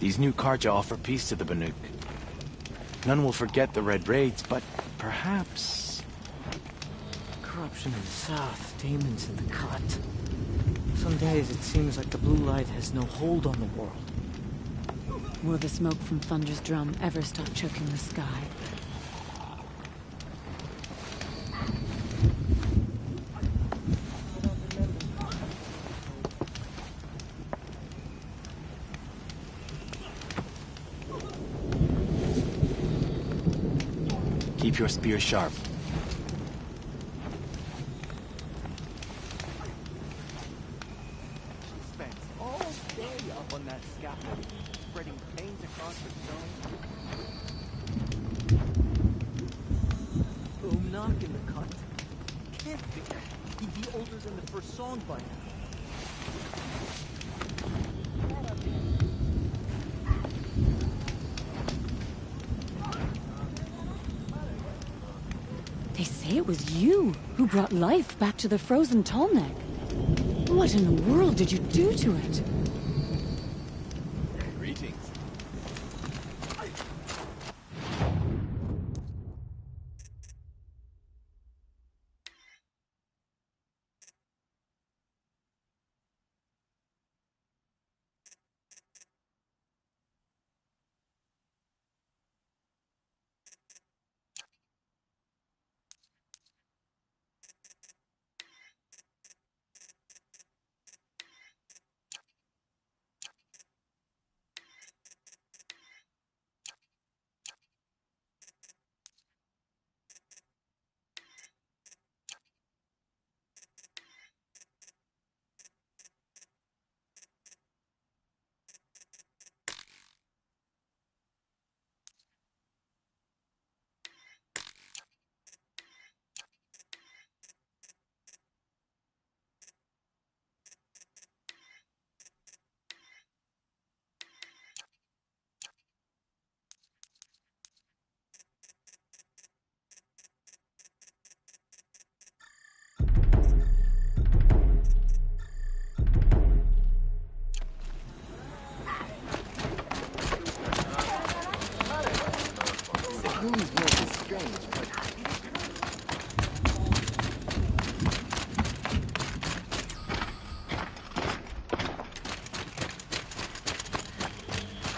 These new Karja offer peace to the Banuk. None will forget the Red Raids, but perhaps... Corruption in the south, demons in the cut. Some days it seems like the blue light has no hold on the world. Will the smoke from Thunder's drum ever stop choking the sky? Keep your spear sharp. All day up on that scaffold, spreading paint across the stone. Boom knock in the cut. Can't figure. He'd be older than the first song by now. They say it was you who brought life back to the frozen tallneck. What in the world did you do to it? Greetings.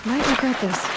Might regret this.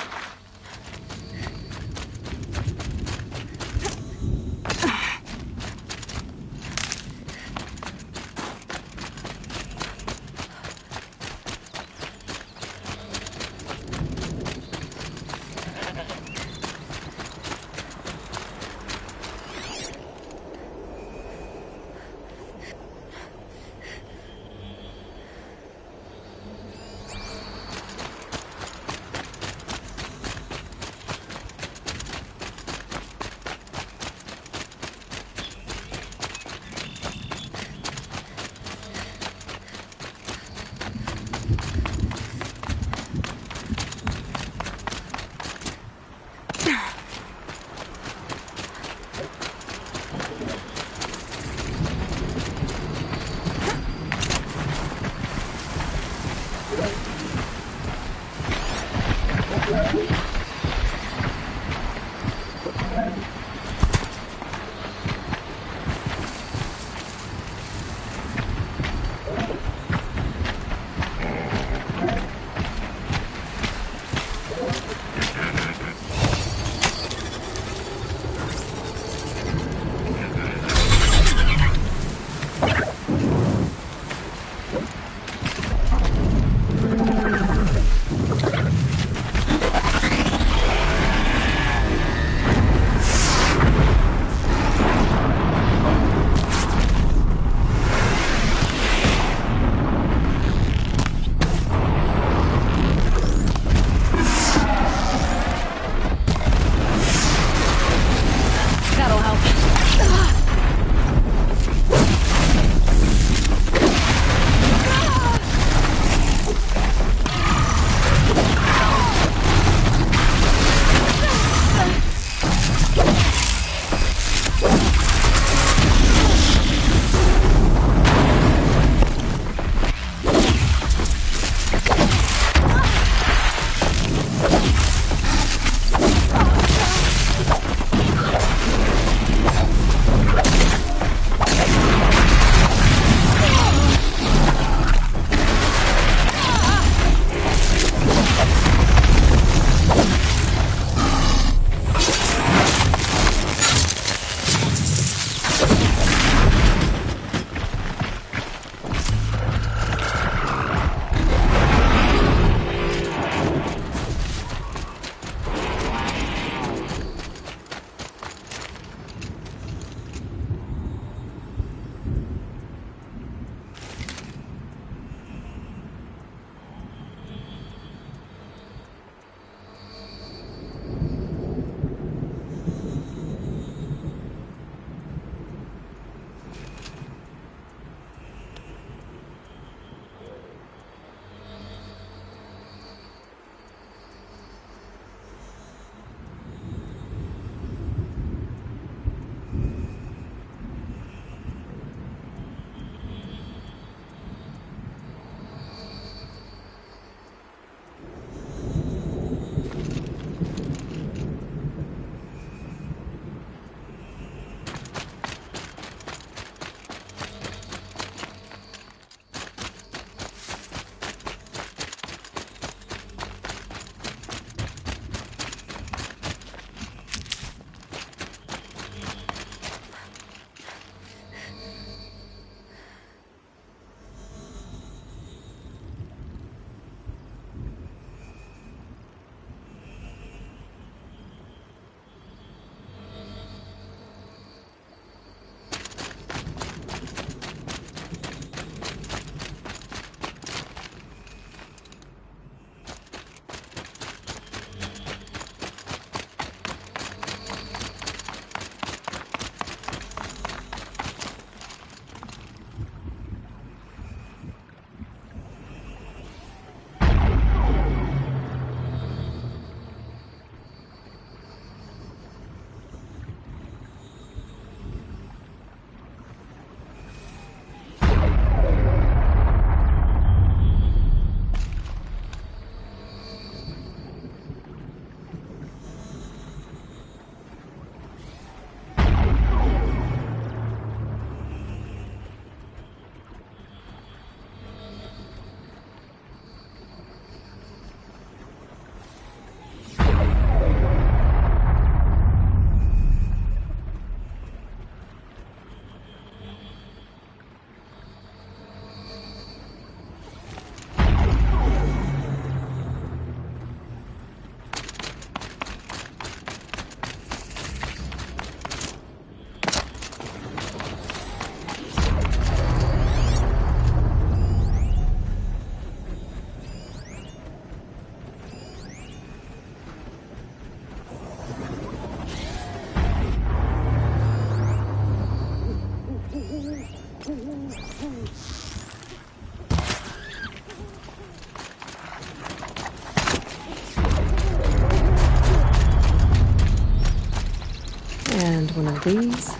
of these.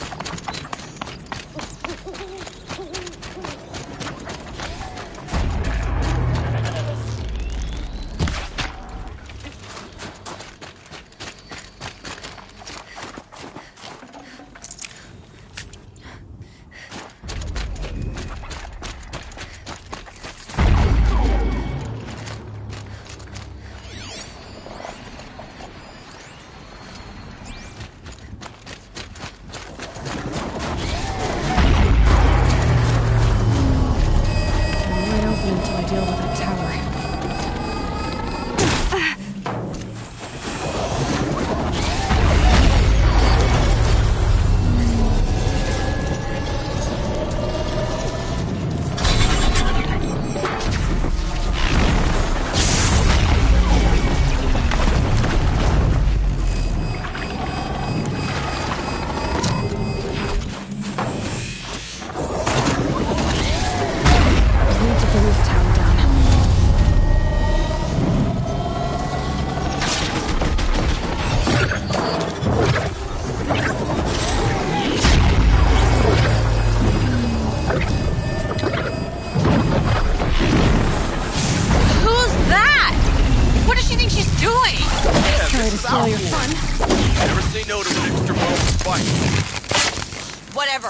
Whatever.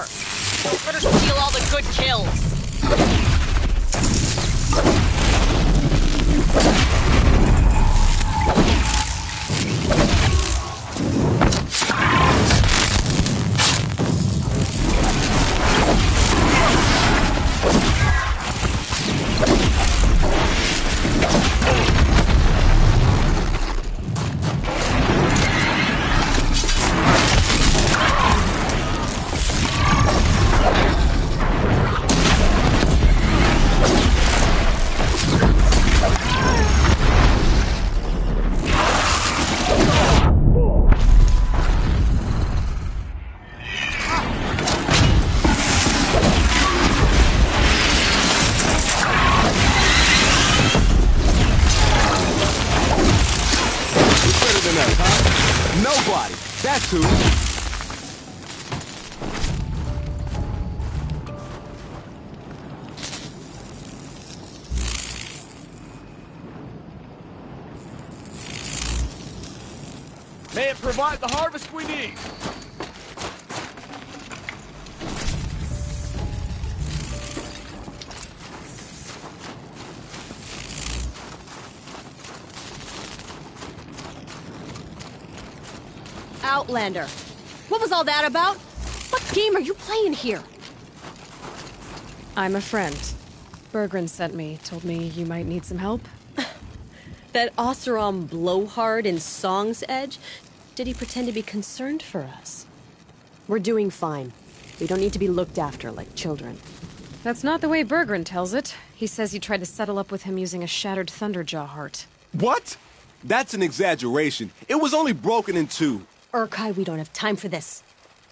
Let her steal all the good kills. Nobody. That's who. May it provide the harvest we need. Outlander. What was all that about? What game are you playing here? I'm a friend. Bergren sent me, told me you might need some help. That Oseram blowhard in Song's Edge? Did he pretend to be concerned for us? We're doing fine. We don't need to be looked after like children. That's not the way Bergren tells it. He says you tried to settle up with him using a shattered Thunderjaw heart. What? That's an exaggeration. It was only broken in two. Urkai, we don't have time for this.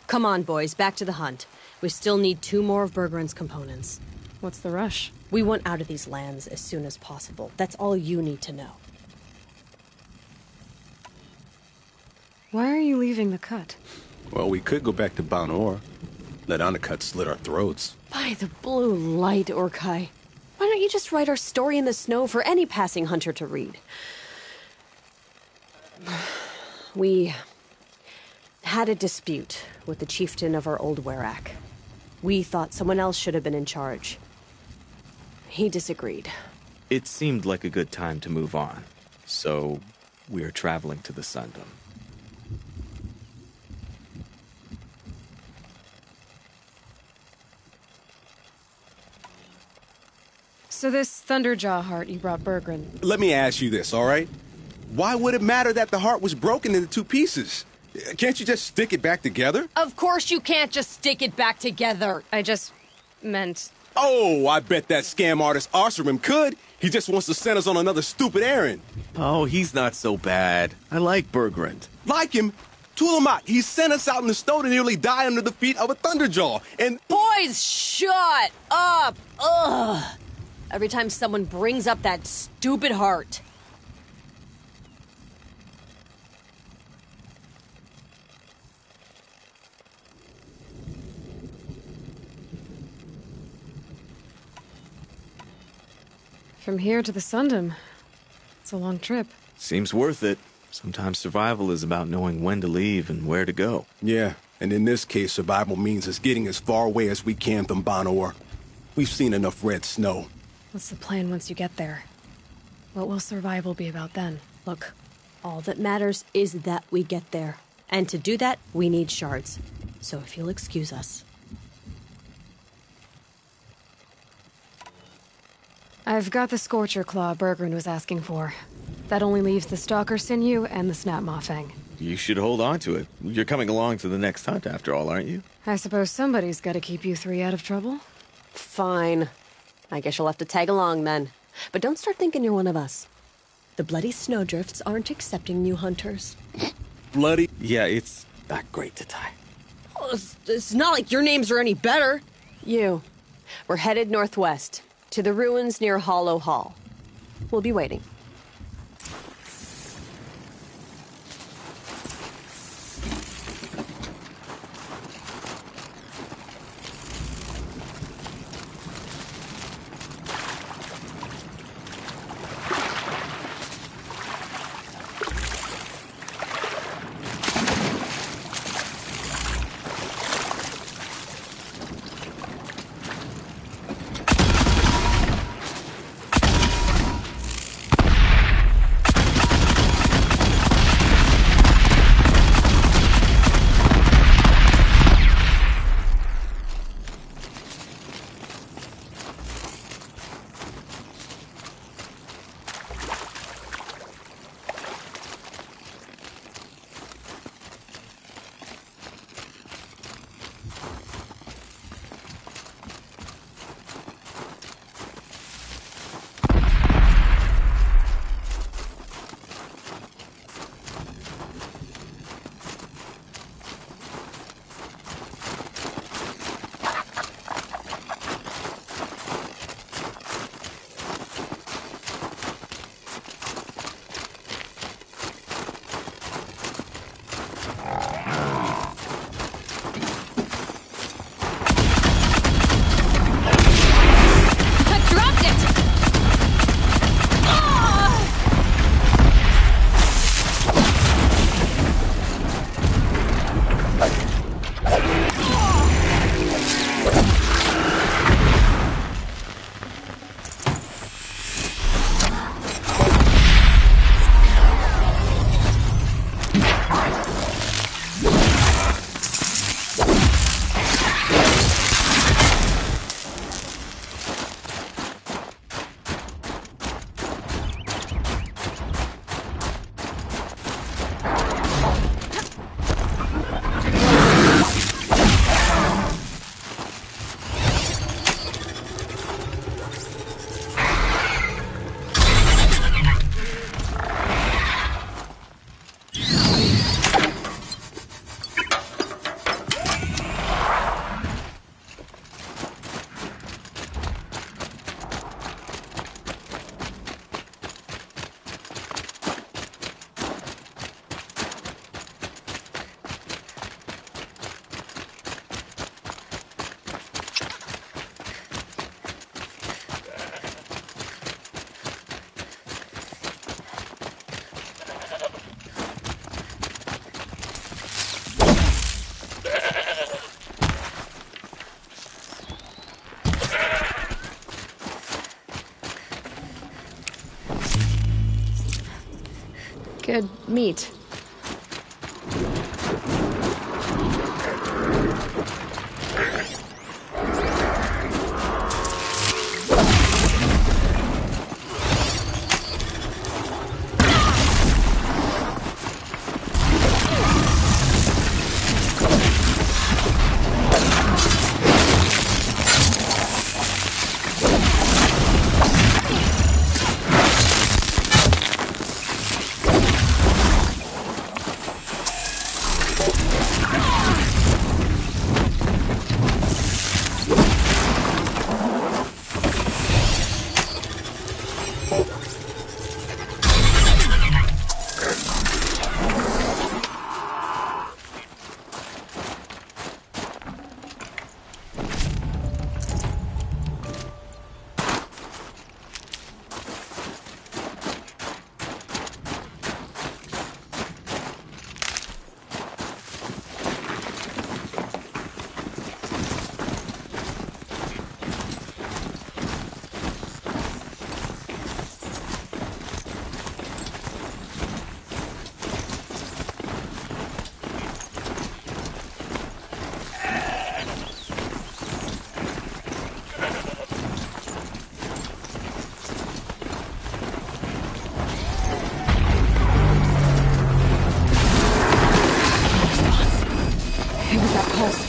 Come on, boys, back to the hunt. We still need 2 more of Bergren's components. What's the rush? We want out of these lands as soon as possible. That's all you need to know. Why are you leaving the cut? Well, we could go back to Banor. Let Undercut slit our throats. By the blue light, Urkai. Why don't you just write our story in the snow for any passing hunter to read? We had a dispute with the chieftain of our old Werak. We thought someone else should have been in charge. He disagreed. It seemed like a good time to move on, so we're traveling to the Sundom. So this Thunderjaw heart you brought Bergren. Let me ask you this, all right? Why would it matter that the heart was broken into 2 pieces? Can't you just stick it back together? Of course you can't just stick it back together. I just meant... Oh, I bet that scam artist Arsarim could. He just wants to send us on another stupid errand. Oh, he's not so bad. I like Bergrand. Like him? Tulamat, he sent us out in the snow to nearly die under the feet of a Thunderjaw, and... Boys, shut up! Ugh! Every time someone brings up that stupid heart. From here to the Sundom. It's a long trip. Seems worth it. Sometimes survival is about knowing when to leave and where to go. Yeah, and in this case, survival means us getting as far away as we can from Banor. We've seen enough red snow. What's the plan once you get there? What will survival be about then? Look, all that matters is that we get there. And to do that, we need shards. So if you'll excuse us. I've got the Scorcher Claw Bergrun was asking for. That only leaves the Stalker Sinew and the Snap Maw Fang. You should hold on to it. You're coming along to the next hunt after all, aren't you? I suppose somebody's got to keep you three out of trouble. Fine. I guess you'll have to tag along then. But don't start thinking you're one of us. The bloody snowdrifts aren't accepting new hunters. Bloody? Yeah, it's not great to tie. Oh, it's not like your names are any better. You. We're headed northwest, to the ruins near Hollow Hall. We'll be waiting. Good meat.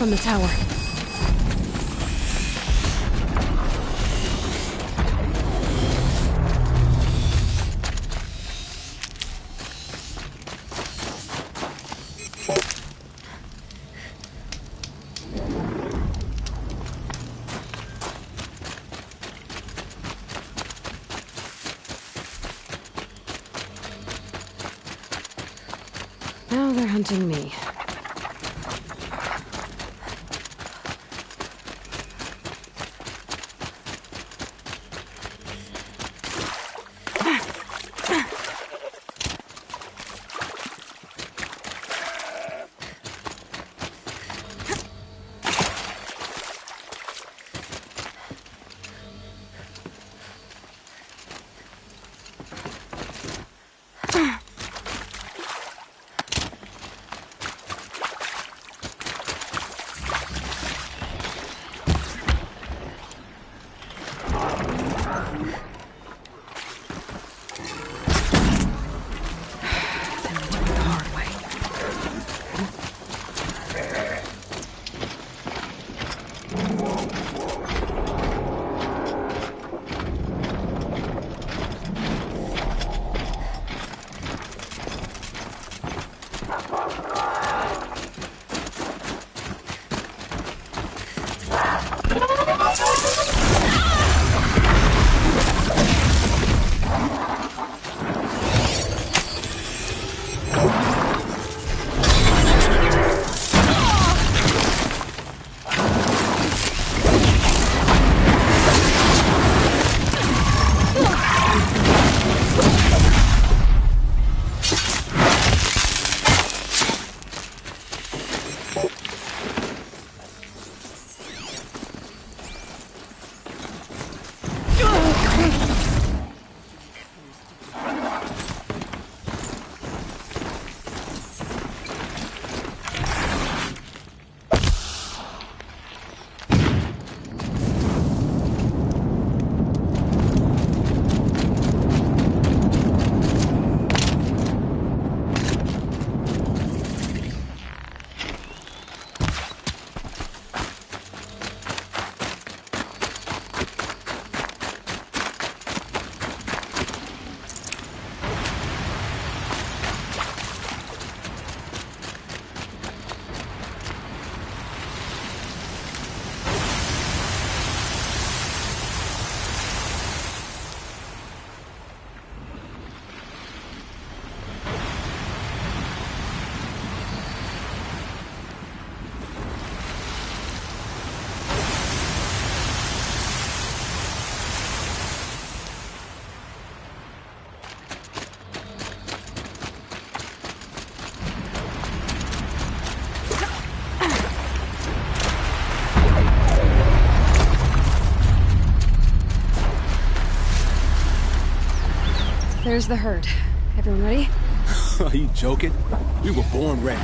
from the tower. Now they're hunting me. There's the herd. Everyone ready? Are you joking? We were born ready.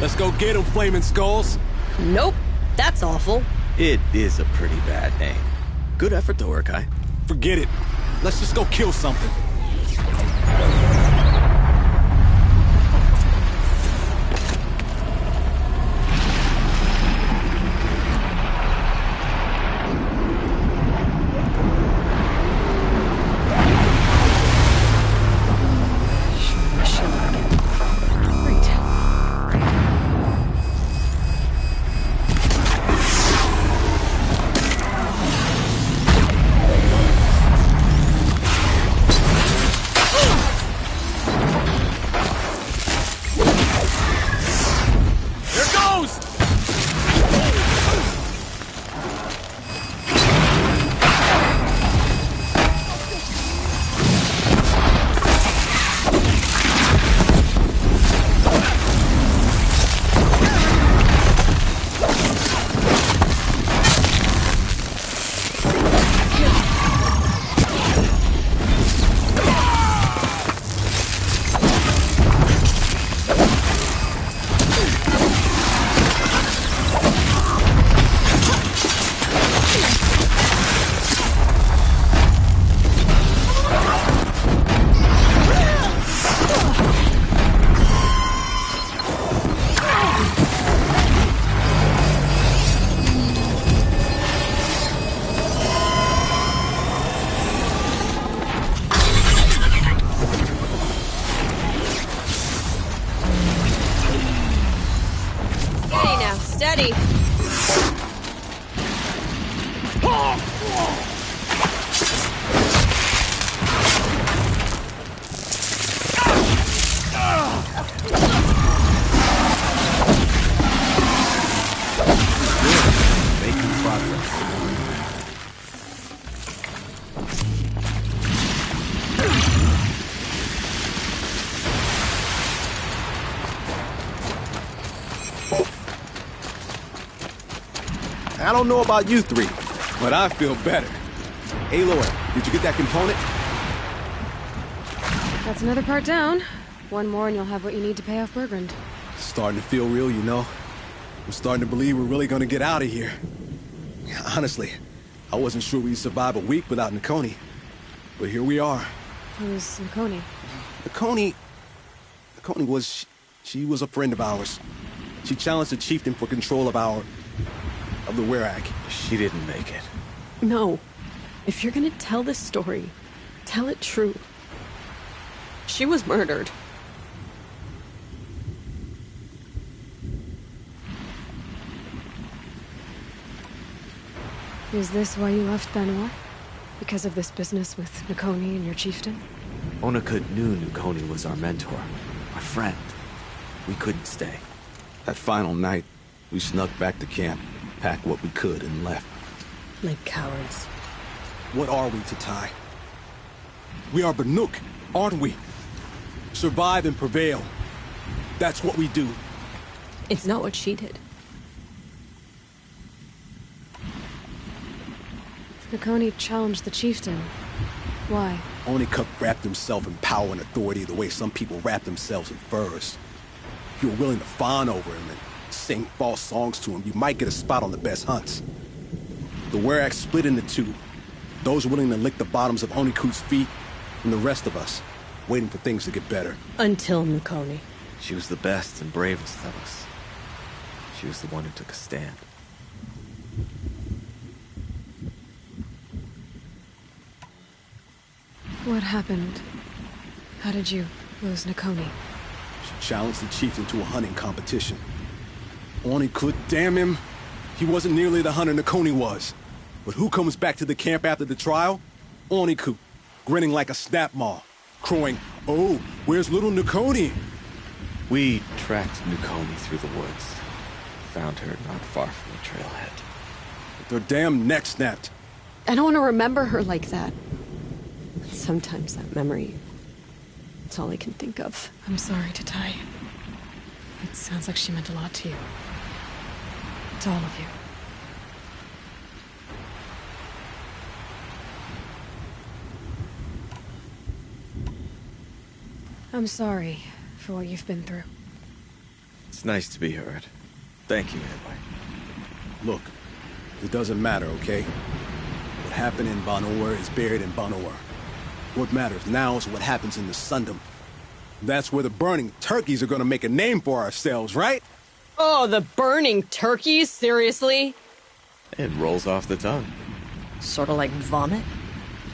Let's go get them, flaming skulls. Nope. That's awful. It is a pretty bad name. Good effort though, Urkai. Forget it. Let's just go kill something. I don't know about you three, but I feel better. Aloy, did you get that component? That's another part down. One more and you'll have what you need to pay off Bergrund. Starting to feel real, you know. I'm starting to believe we're really gonna get out of here. Honestly, I wasn't sure we'd survive a week without Nakoni. But here we are. Who's Nakoni? Nakoni was... She was a friend of ours. She challenged the chieftain for control of the Werak. She didn't make it. No. If you're gonna tell this story, tell it true. She was murdered. Is this why you left Banor? Because of this business with Nakoni and your chieftain? Onakut knew Nakoni was our mentor, our friend. We couldn't stay. That final night, we snuck back to camp, packed what we could, and left. Like cowards. What are we, Tatai? We are Banuk, aren't we? Survive and prevail. That's what we do. It's not what she did. Nakoni challenged the chieftain. Why? Onikup wrapped himself in power and authority the way some people wrap themselves in furs. If you were willing to fawn over him and sing false songs to him, you might get a spot on the best hunts. The Werak split into two. Those willing to lick the bottoms of Onikut's feet, and the rest of us, waiting for things to get better. Until Nakoni. She was the best and bravest of us. She was the one who took a stand. What happened? How did you lose Nakoni? She challenged the chieftain to a hunting competition. Onikut, damn him! He wasn't nearly the hunter Nakoni was. But who comes back to the camp after the trial? Onikut, grinning like a snap maw, crowing, "Oh, where's little Nakoni?" We tracked Nakoni through the woods. Found her not far from the trailhead. With their damn neck snapped. I don't want to remember her like that. Sometimes that memory... it's all I can think of. I'm sorry, Tatai. It sounds like she meant a lot to you. To all of you. I'm sorry for what you've been through. It's nice to be heard. Thank you, Aloy. Look, it doesn't matter, okay? What happened in Banor is buried in Banor. What matters now is what happens in the Sundom. That's where the burning turkeys are gonna make a name for ourselves, right? Oh, the burning turkeys? Seriously? It rolls off the tongue. Sort of like vomit?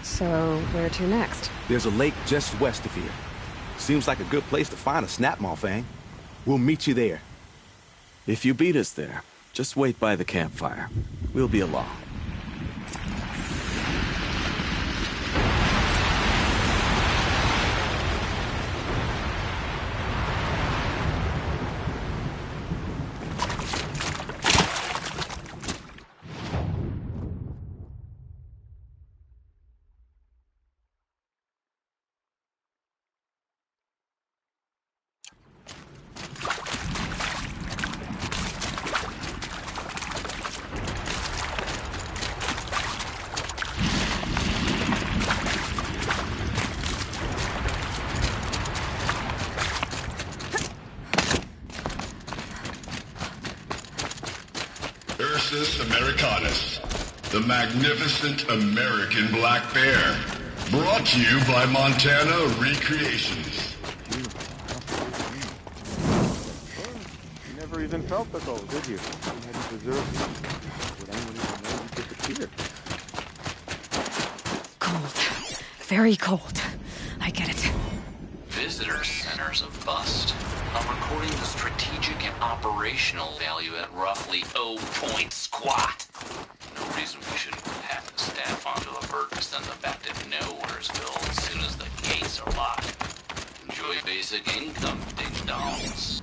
So, where to next? There's a lake just west of here. Seems like a good place to find a snapmaw fang. We'll meet you there. If you beat us there, just wait by the campfire. We'll be along. Ursus Americanus, the magnificent American black bear. Brought to you by Montana Recreations. You never even felt the cold, did you? You hadn't deserved it. Would anyone even know you disappeared? Cold. Very cold. I get it. Visitor centers of bust. I'm recording the strategic and operational value at roughly 0 point squat. No reason we shouldn't pack the staff onto a bird and send them back to Nowheresville as soon as the gates are locked. Enjoy basic income, ding-dongs.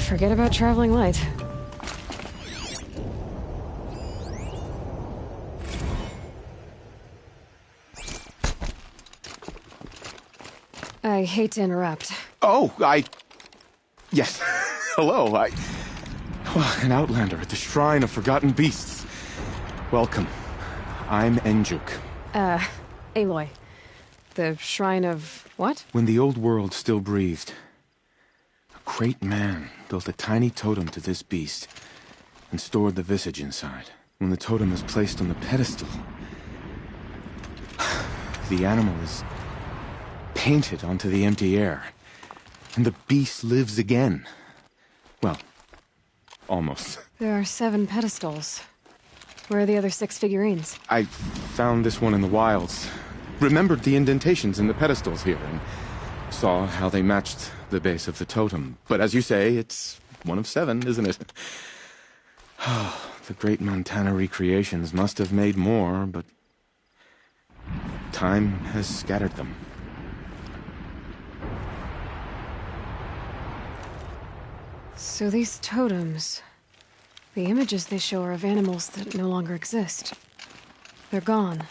Forget about traveling light. I hate to interrupt. Oh, Yes. Hello, an outlander at the Shrine of Forgotten Beasts. Welcome. I'm Enjuk. Aloy. The Shrine of... what? When the old world still breathed, a great man built a tiny totem to this beast and stored the visage inside. When the totem is placed on the pedestal, the animal is painted onto the empty air, and the beast lives again. Well, almost. There are 7 pedestals. Where are the other 6 figurines? I found this one in the wilds. Remembered the indentations in the pedestals here, and saw how they matched the base of the totem. But as you say, it's one of 7, isn't it? The great Montana recreations must have made more, but time has scattered them. So these totems... the images they show are of animals that no longer exist. They're gone,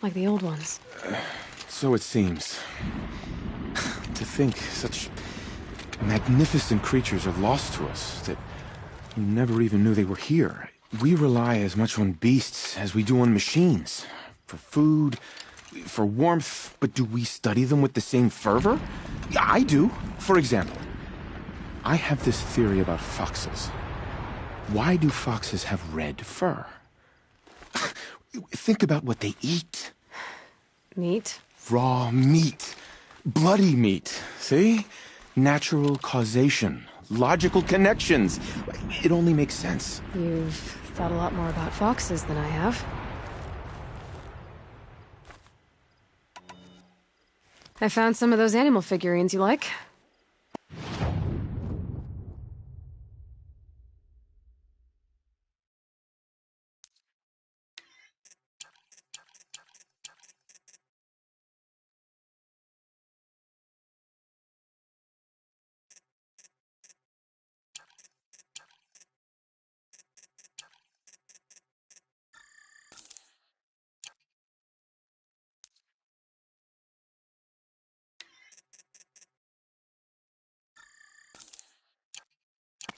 like the old ones. So it seems. To think such magnificent creatures are lost to us, that we never even knew they were here. We rely as much on beasts as we do on machines. For food, for warmth, but do we study them with the same fervor? Yeah, I do. For example, I have this theory about foxes. Why do foxes have red fur? Think about what they eat. Meat? Raw meat. Bloody meat. See? Natural causation. Logical connections. It only makes sense. You've thought a lot more about foxes than I have. I found some of those animal figurines you like.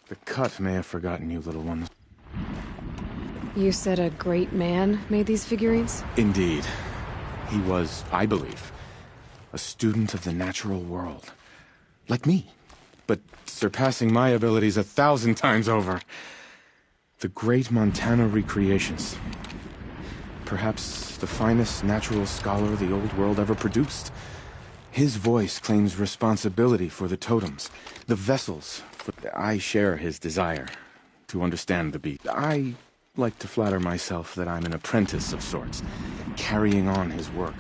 The cut may have forgotten you, little ones. You said a great man made these figurines? Indeed. He was, I believe, a student of the natural world. Like me, but surpassing my abilities 1,000 times over. The great Montana recreations. Perhaps the finest natural scholar the old world ever produced. His voice claims responsibility for the totems, the vessels. I share his desire to understand the beast. I like to flatter myself that I'm an apprentice of sorts, carrying on his work.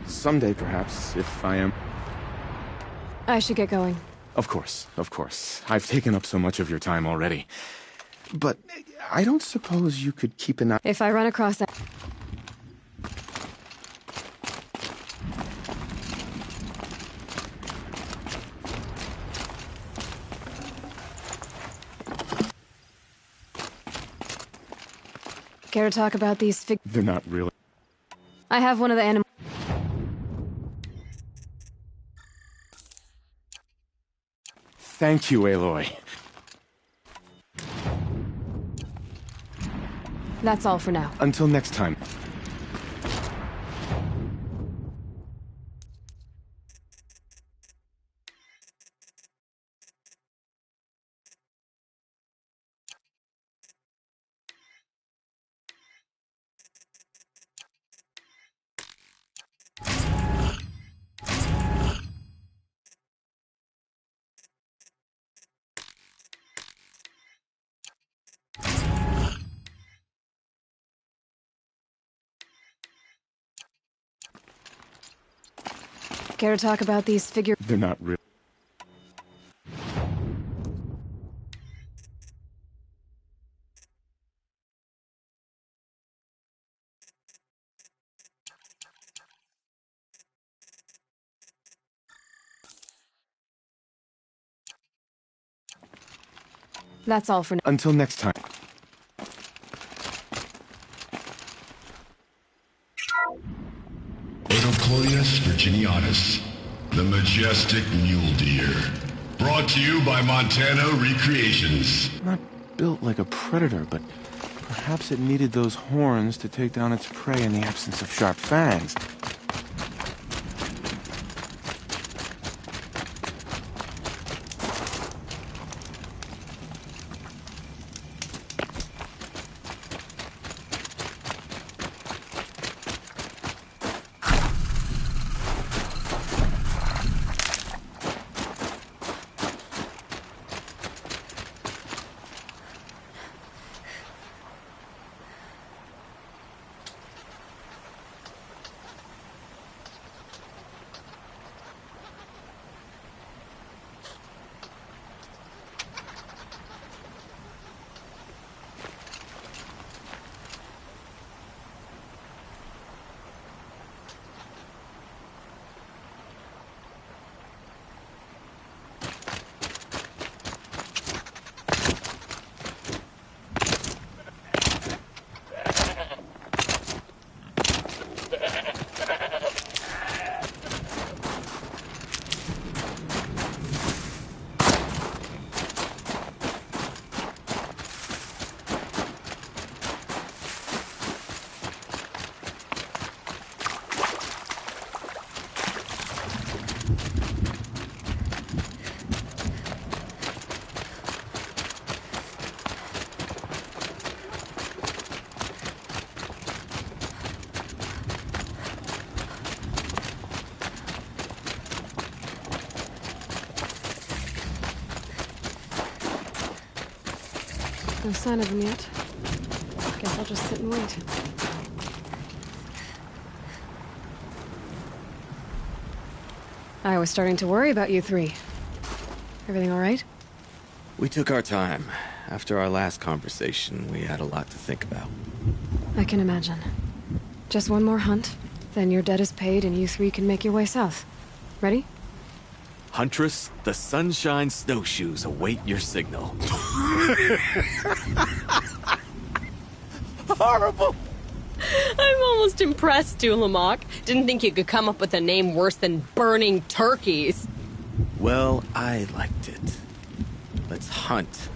Someday, perhaps, if I am... I should get going. Of course, of course. I've taken up so much of your time already. But I don't suppose you could keep an eye... If I run across that... Care to talk about these fig... They're not really... I have one of the animals... Thank you, Aloy. That's all for now. Until next time. Care to talk about these figure... They're not real. That's all for now. Until next time. Autocholius virginianus. The majestic mule deer. Brought to you by Montana Recreations. Not built like a predator, but perhaps it needed those horns to take down its prey in the absence of sharp fangs. No sign of them yet. Guess I'll just sit and wait. I was starting to worry about you three. Everything all right? We took our time. After our last conversation, we had a lot to think about. I can imagine. Just one more hunt, then your debt is paid and you three can make your way south. Ready? Huntress, the Sunshine Snowshoes await your signal. Horrible! I'm almost impressed, Dulamok. Didn't think you could come up with a name worse than Burning Turkeys. Well, I liked it. Let's hunt.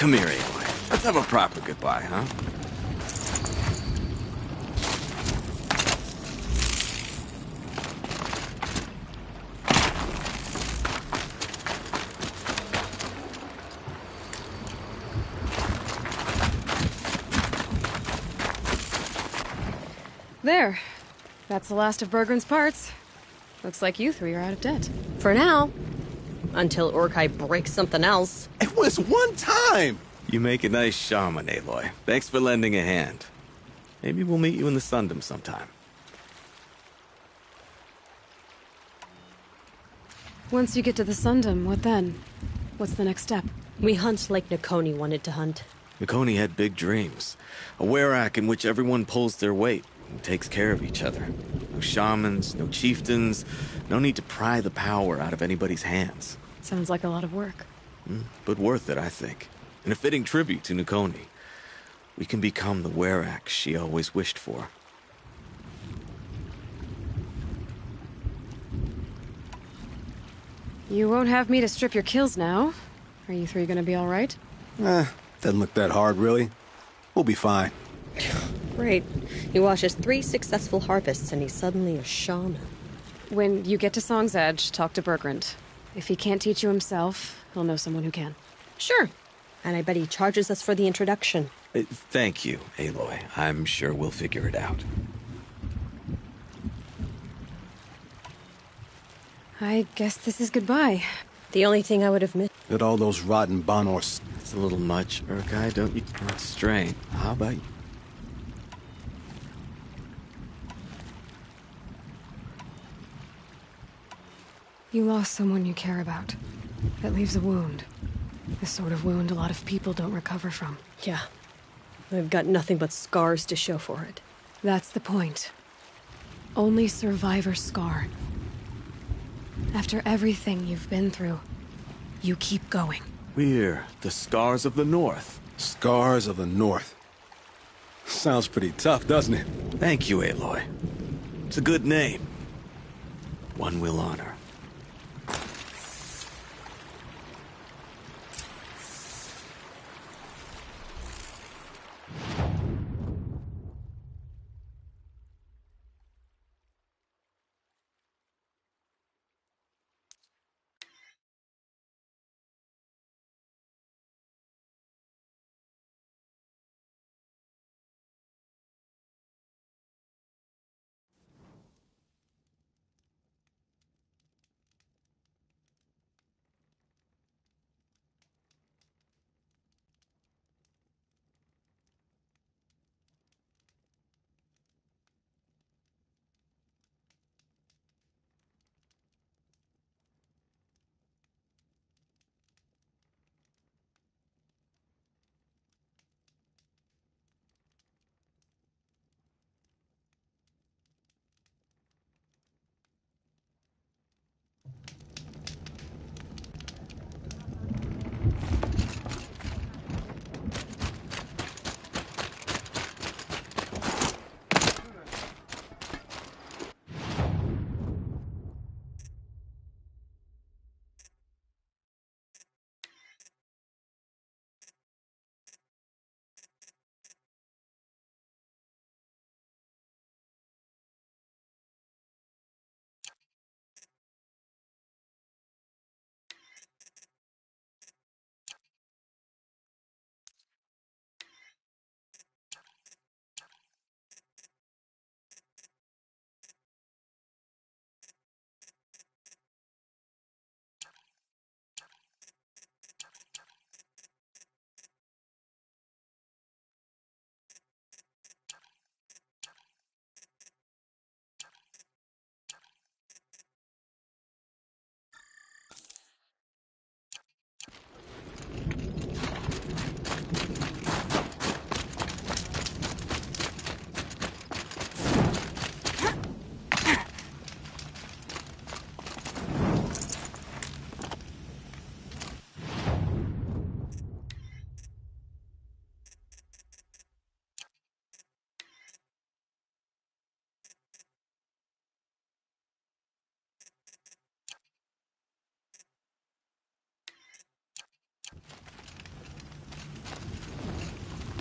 Come here, Aloy. Let's have a proper goodbye, huh? There. That's the last of Bergren's parts. Looks like you three are out of debt. For now. Until Urkai breaks something else. It was one time! You make a nice shaman, Aloy. Thanks for lending a hand. Maybe we'll meet you in the Sundom sometime. Once you get to the Sundom, what then? What's the next step? We hunt like Nakoni wanted to hunt. Nakoni had big dreams. A werak in which everyone pulls their weight and takes care of each other. No shamans, no chieftains, no need to pry the power out of anybody's hands. Sounds like a lot of work. But worth it, I think. And a fitting tribute to Nakoni. We can become the werak she always wished for. You won't have me to strip your kills now. Are you three gonna be alright? Doesn't look that hard, really. We'll be fine. Great. He watches 3 successful harvests and he's suddenly a shaman. When you get to Song's Edge, talk to Bergrand. If he can't teach you himself, he'll know someone who can. Sure. And I bet he charges us for the introduction. Thank you, Aloy. I'm sure we'll figure it out. I guess this is goodbye. The only thing I would have missed. At all those rotten Bonors. It's a little much, Urkai, don't you? Not strain. How about you? You lost someone you care about. That leaves a wound. The sort of wound a lot of people don't recover from. Yeah. I've got nothing but scars to show for it. That's the point. Only survivors scar. After everything you've been through, you keep going. We're the Scars of the North. Scars of the North. Sounds pretty tough, doesn't it? Thank you, Aloy. It's a good name. One we'll honor.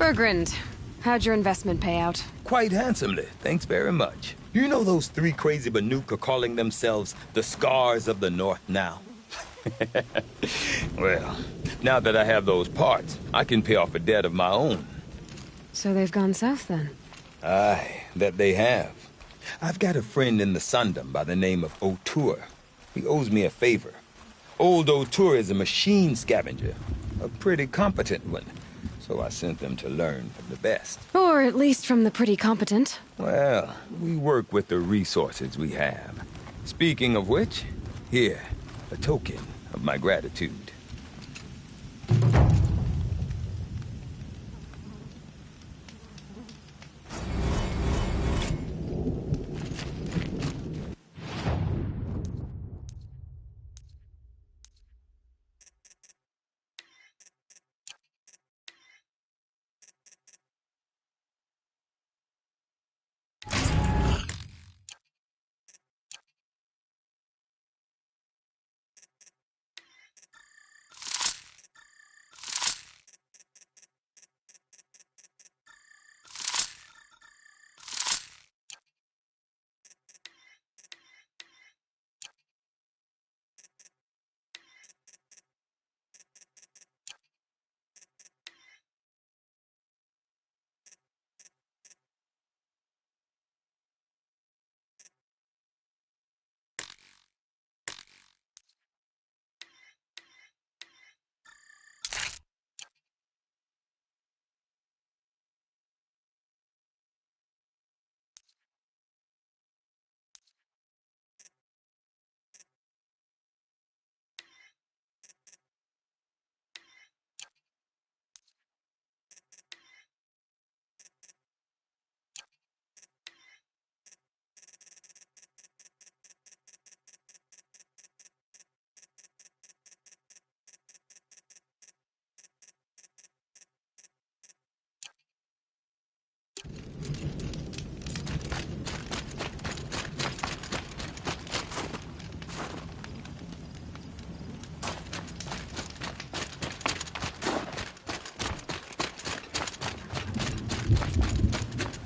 Bergrand, how'd your investment pay out? Quite handsomely, thanks very much. You know those three crazy Banuk are calling themselves the Scars of the North now? Well, now that I have those parts, I can pay off a debt of my own. So they've gone south then? Aye, that they have. I've got a friend in the Sundom by the name of O'Toole. He owes me a favor. Old O'Toole is a machine scavenger, a pretty competent one. So I sent them to learn from the best. Or at least from the pretty competent. Well, we work with the resources we have. Speaking of which, here, a token of my gratitude.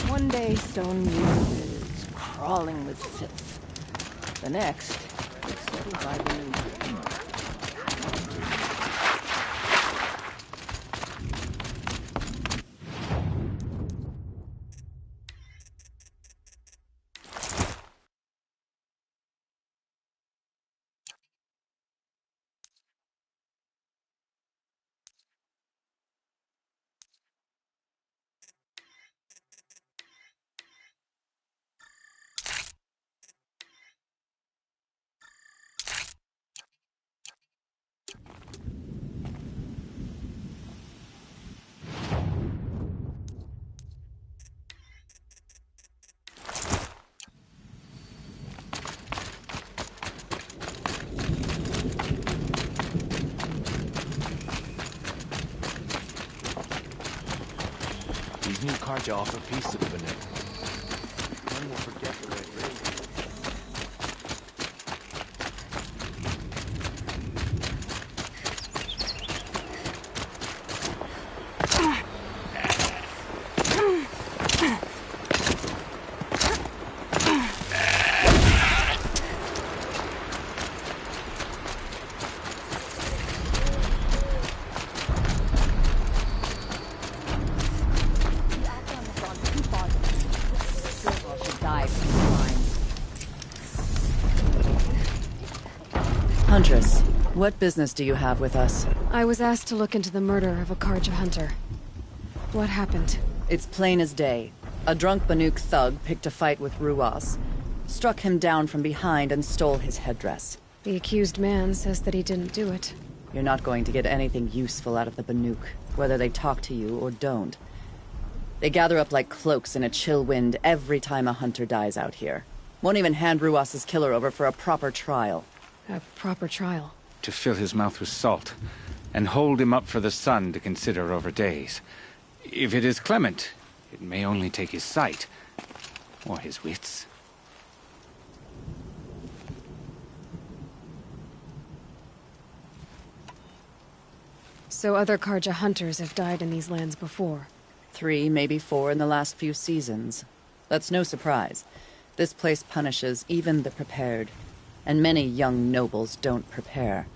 One day, stone youth is crawling with filth. The next, is settled by the new. New cards offer peace of the net. One will forget the red ring. Huntress, what business do you have with us? I was asked to look into the murder of a Karja hunter. What happened? It's plain as day. A drunk Banuk thug picked a fight with Ruas, struck him down from behind and stole his headdress. The accused man says that he didn't do it. You're not going to get anything useful out of the Banuk, whether they talk to you or don't. They gather up like cloaks in a chill wind every time a hunter dies out here. Won't even hand Ruas's killer over for a proper trial. A proper trial? To fill his mouth with salt, and hold him up for the sun to consider over days. If it is clement, it may only take his sight, or his wits. So other Karja hunters have died in these lands before? 3, maybe 4 in the last few seasons. That's no surprise. This place punishes even the prepared, and many young nobles don't prepare.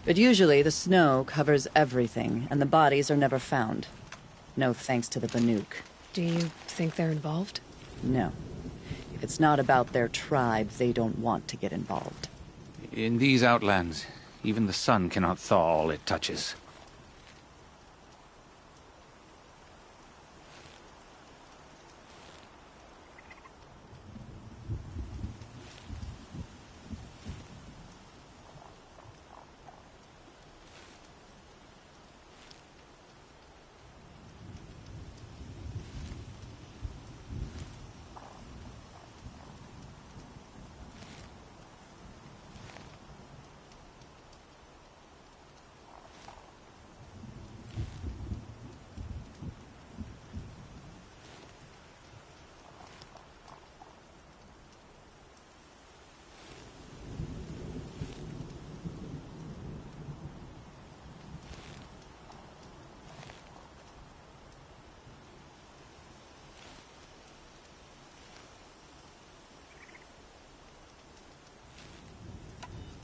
But usually the snow covers everything, and the bodies are never found. No thanks to the Banuk. Do you think they're involved? No. If it's not about their tribe, they don't want to get involved. In these outlands, even the sun cannot thaw all it touches.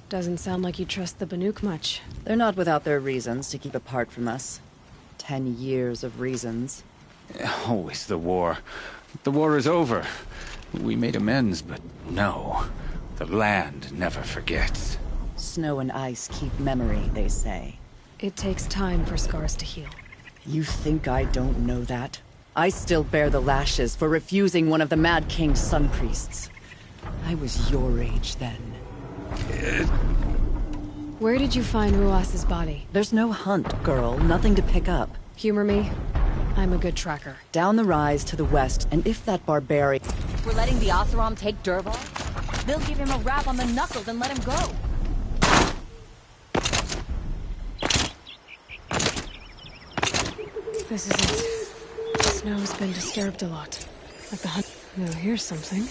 Doesn't sound like you trust the Banuk much. They're not without their reasons to keep apart from us. 10 years of reasons. Always the war. The war is over. We made amends, but no. The land never forgets. Snow and ice keep memory, they say. It takes time for scars to heal. You think I don't know that? I still bear the lashes for refusing one of the Mad King's sun priests. I was your age then. Where did you find Ruas's body? There's no hunt, girl. Nothing to pick up. Humor me. I'm a good tracker. Down the rise to the west, and if that barbarian... We're letting the Oseram take Dervahl? They'll give him a rap on the knuckles and let him go. This is it. The snow's been disturbed a lot. Like the hunt... Oh, here's something.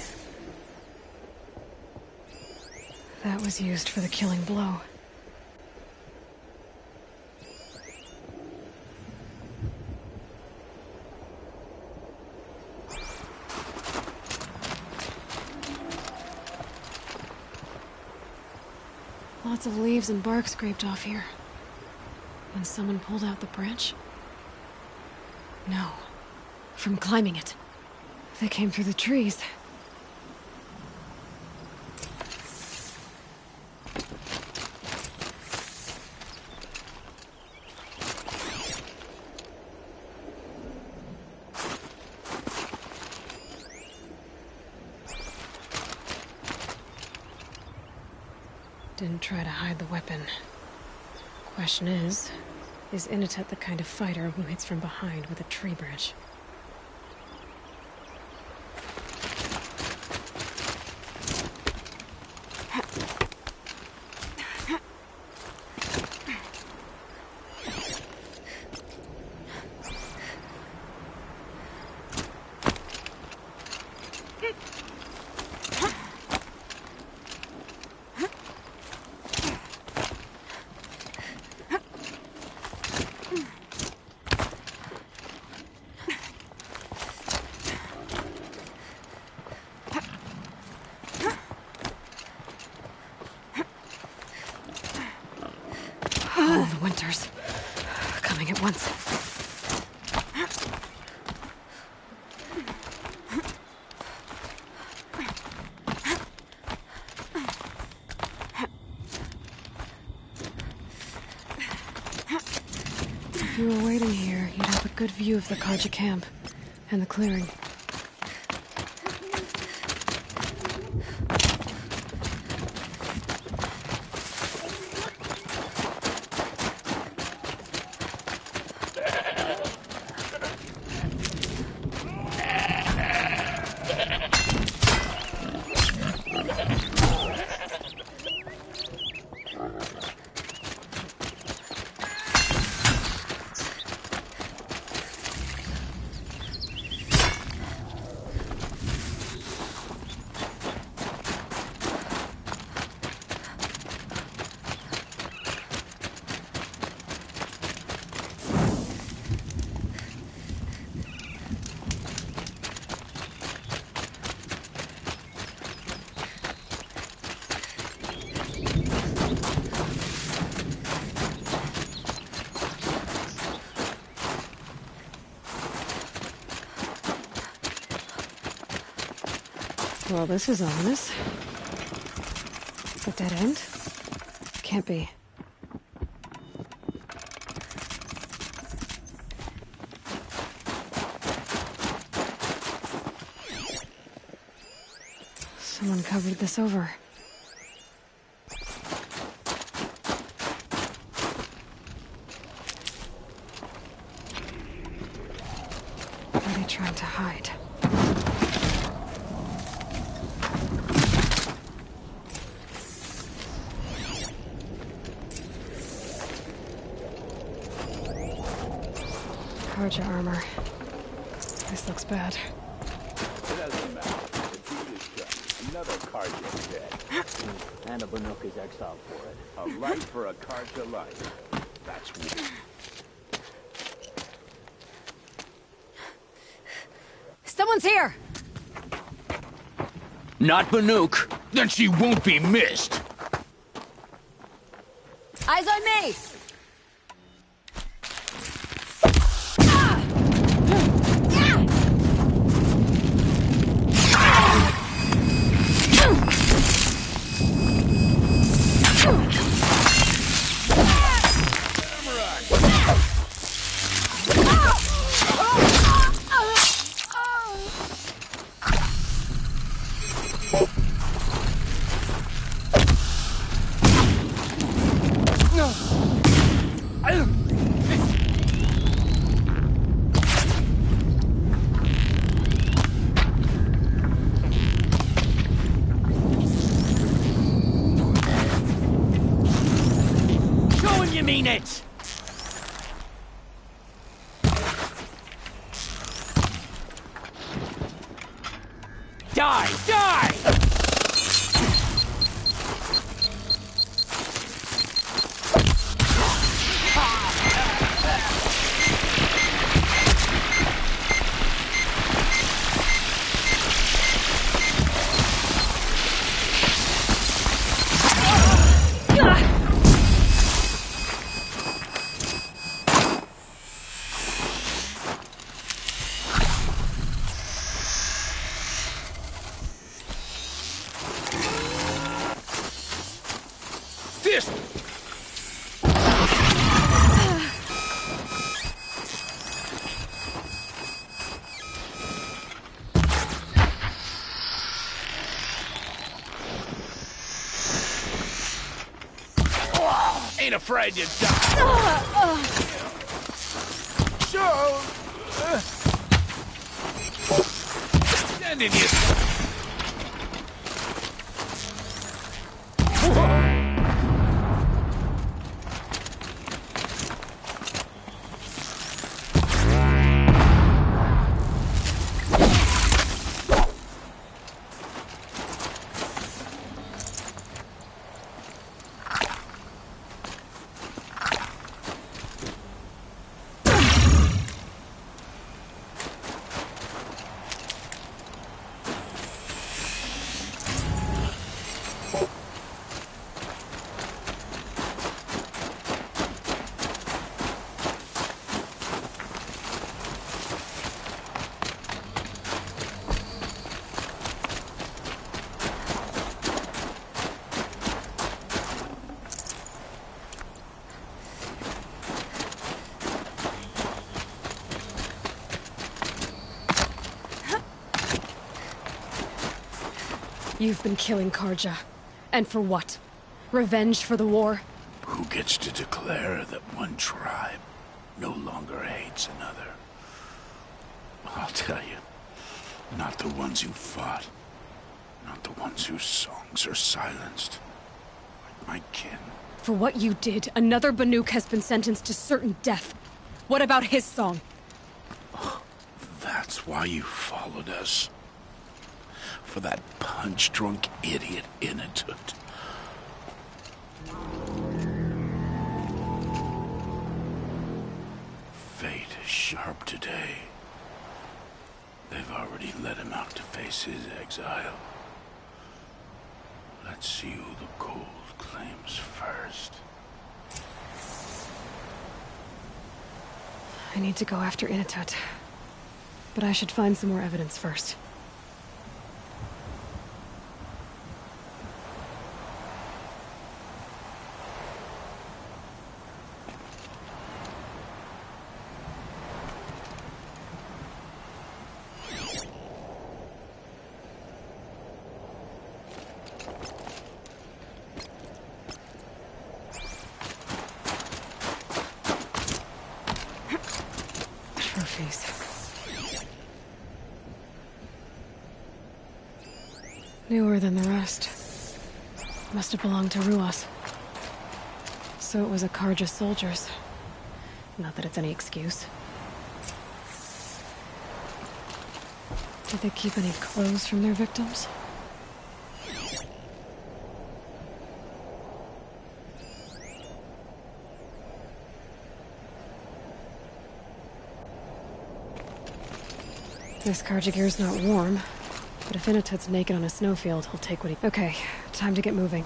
That was used for the killing blow. Lots of leaves and bark scraped off here. And someone pulled out the branch? No. From climbing it. They came through the trees. Didn't try to hide the weapon. Question is Initet the kind of fighter who hits from behind with a tree branch? All the winters. Coming at once. If you were waiting here, you'd have a good view of the Kaja camp and the clearing. Well, this is ominous. A dead end? Can't be. Someone covered this over. What are they trying to hide? Carja armor. This looks bad. It doesn't matter. The deed is done. Another Carja dead. And a Banuk is exiled for it. A life for a Carja life. That's weird. Someone's here! Not Banuk. Then she won't be missed. Eyes on me! It! Die! Die! Ain't afraid to die. Sure. Stand in your... You've been killing Carja. And for what? Revenge for the war? Who gets to declare that one tribe no longer hates another? I'll tell you, not the ones who fought, not the ones whose songs are silenced, like my kin. For what you did, another Banuk has been sentenced to certain death. What about his song? That's why you followed us. For that punch-drunk idiot Inatut. Fate is sharp today. They've already let him out to face his exile. Let's see who the cold claims first. I need to go after Inatut. But I should find some more evidence first. Newer than the rest. Must have belonged to Ruas. So it was a Karja soldiers. Not that it's any excuse. Did they keep any clothes from their victims? This Karja gear's not warm, but if Inatut's naked on a snowfield, he'll take what he... Okay, time to get moving.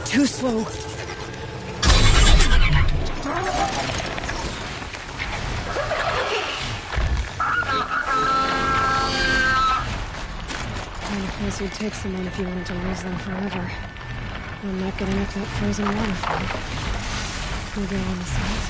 Too slow. Kind of place you'd take someone if you wanted to lose them forever. I'm not getting up that frozen waterfall. Maybe on the sides.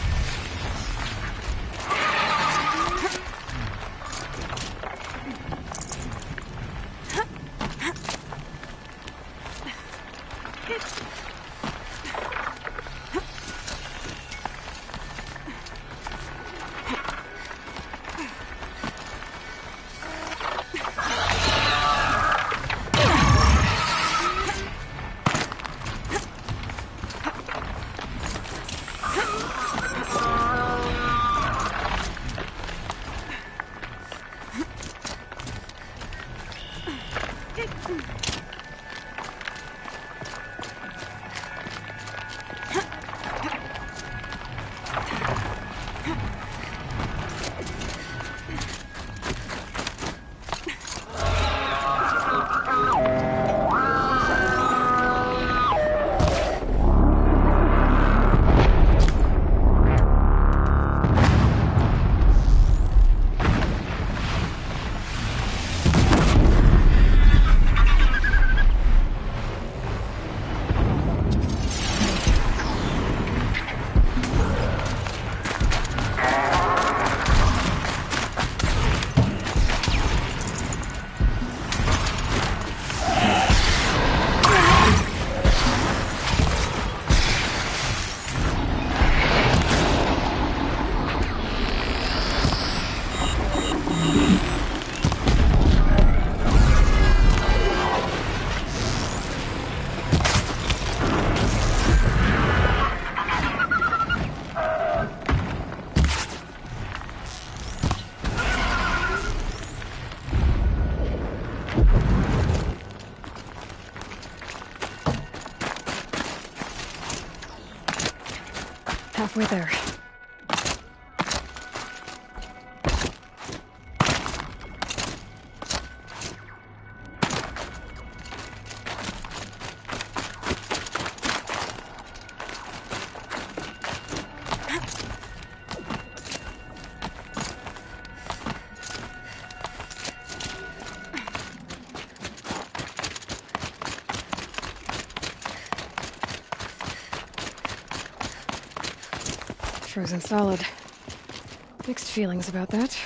halfway there. Frozen solid. Mixed feelings about that.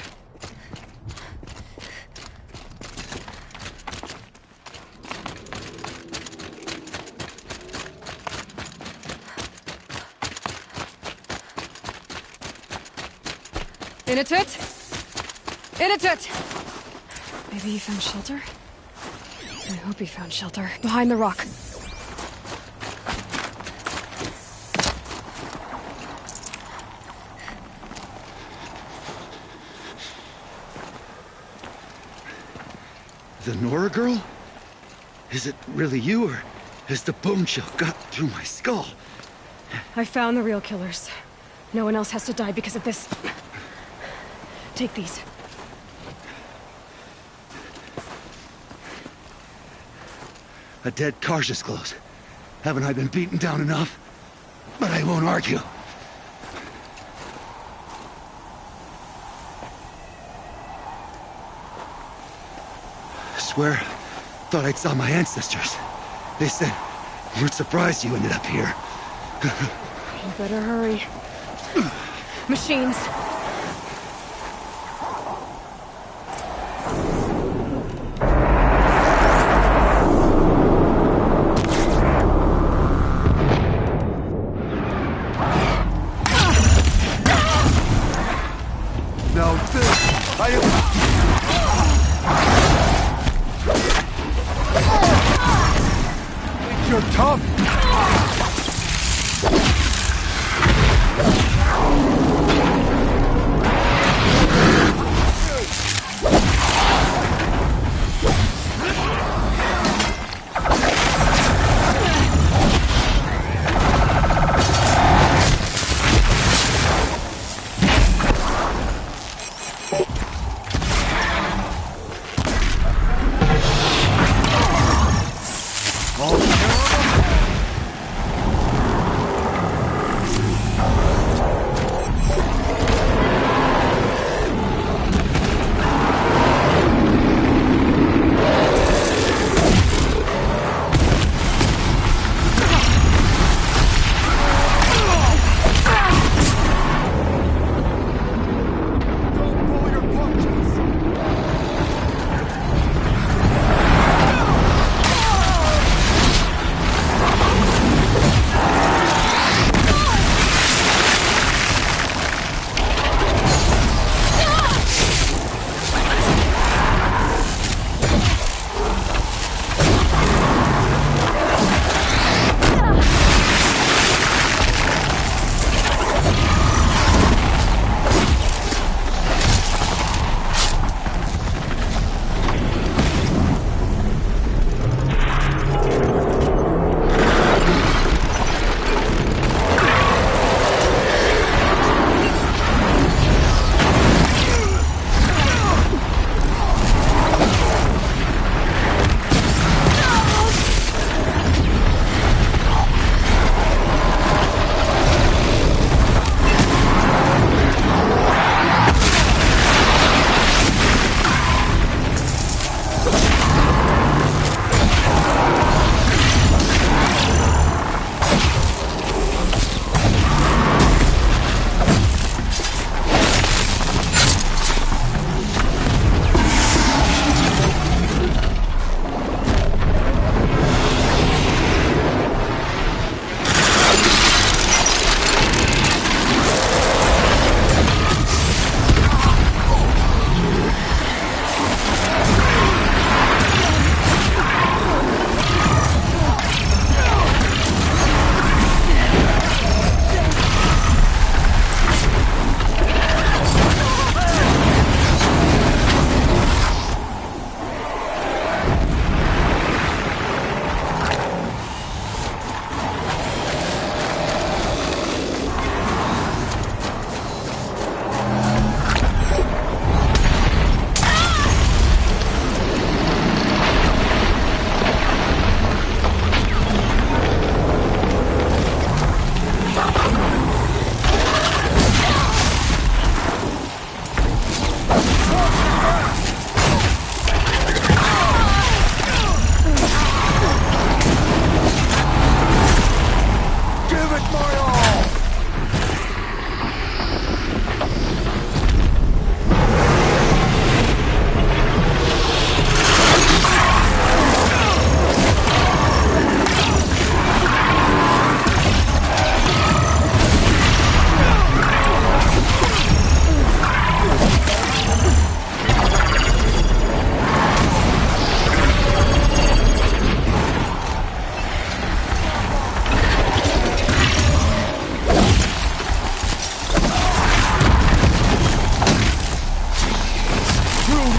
In it! In it! Maybe he found shelter? I hope he found shelter. Behind the rock. The Nora girl? Is it really you, or has the bone shell got through my skull? I found the real killers. No one else has to die because of this. Take these. A dead Karja's clothes. Haven't I been beaten down enough? But I won't argue. Swear, thought I saw my ancestors. They said, we're surprised you ended up here. You better hurry. Machines. Now this, I am... You're tough!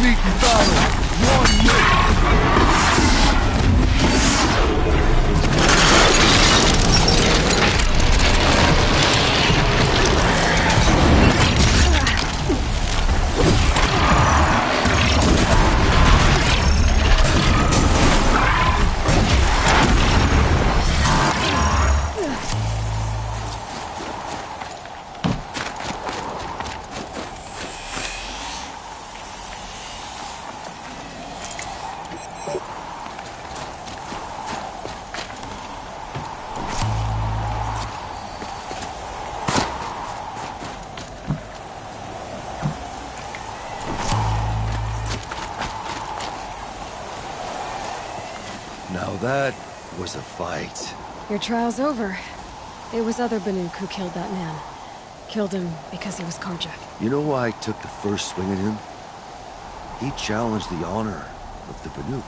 meet in battle. One minute. Now that was a fight. Your trial's over. It was other Banuk who killed that man. Killed him because he was carjacked. You know why I took the first swing at him? He challenged the honor of the Banuk.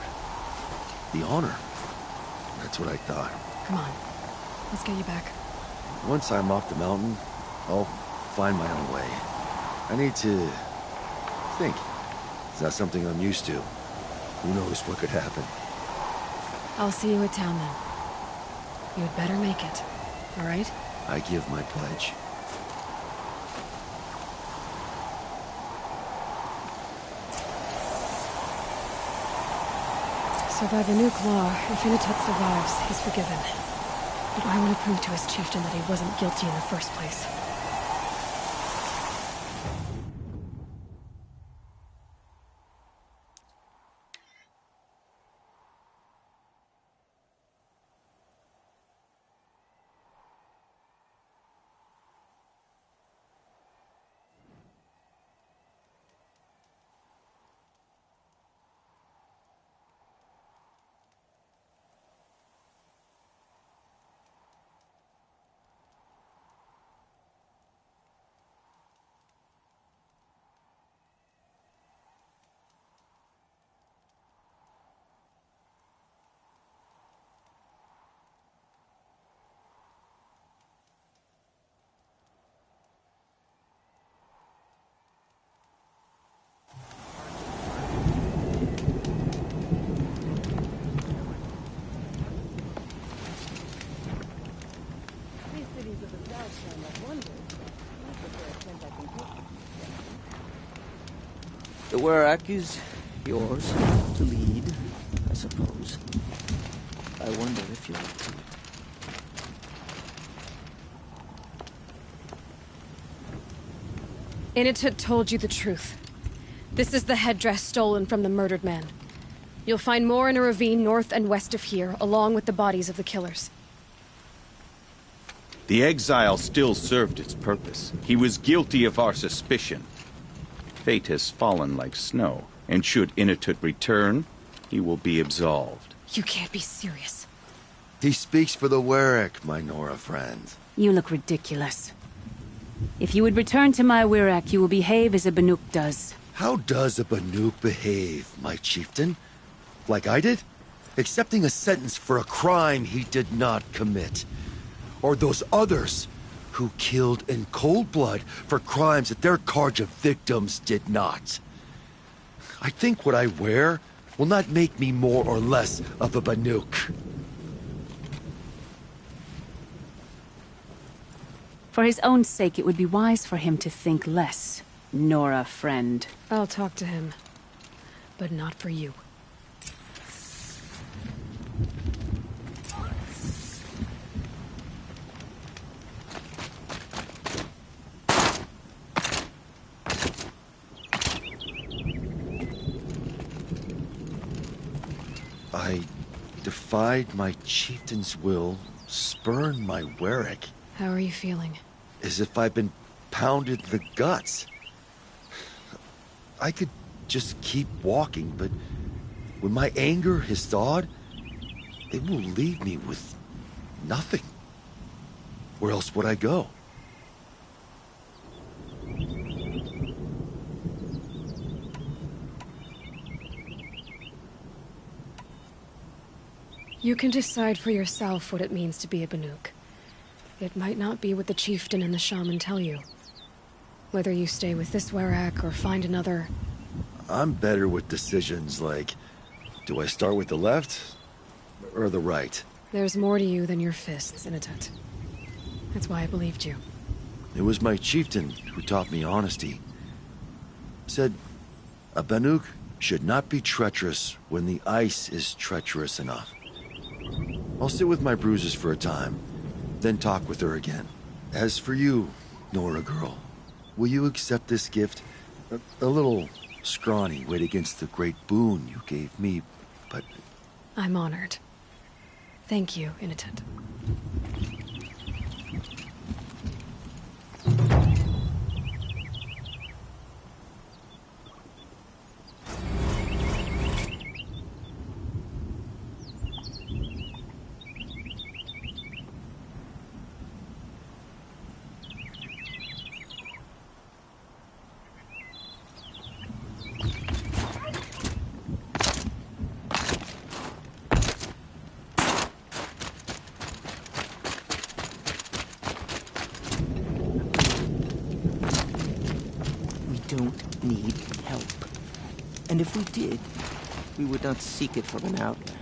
The honor. That's what I thought. Come on. Let's get you back. Once I'm off the mountain, I'll find my own way. I need to think. It's not something I'm used to. Who knows what could happen? I'll see you at town then. You'd better make it, all right? I give my pledge. So by the Nuke law, if Inatut survives, he's forgiven. But I want to prove to his chieftain that he wasn't guilty in the first place. The Werak is yours to lead, I suppose. I wonder if you'll... Inatut told you the truth. This is the headdress stolen from the murdered man. You'll find more in a ravine north and west of here, along with the bodies of the killers. The exile still served its purpose. He was guilty of our suspicion. Fate has fallen like snow, and should Inatut return, he will be absolved. You can't be serious. He speaks for the Werak, my Nora friend. You look ridiculous. If you would return to my Werak, you will behave as a Banuk does. How does a Banuk behave, my chieftain? Like I did? Accepting a sentence for a crime he did not commit. Or those others who killed in cold blood for crimes that their Karja victims did not. I think what I wear will not make me more or less of a Banuk. For his own sake, it would be wise for him to think less, Nora friend. I'll talk to him. But not for you. I defied my chieftain's will, spurned my Werak. How are you feeling? As if I've been pounded in the guts. I could just keep walking, but when my anger has thawed, it will leave me with nothing. Where else would I go? You can decide for yourself what it means to be a Banuk. It might not be what the chieftain and the shaman tell you. Whether you stay with this Werak or find another... I'm better with decisions like, do I start with the left or the right? There's more to you than your fists, Initet. That's why I believed you. It was my chieftain who taught me honesty. Said, a Banuk should not be treacherous when the ice is treacherous enough. I'll sit with my bruises for a time, then talk with her again. As for you, Nora girl, will you accept this gift? A little scrawny weighed against the great boon you gave me, but... I'm honored. Thank you, Initet. Don't need help. And if we did, we would not seek it from an outlet.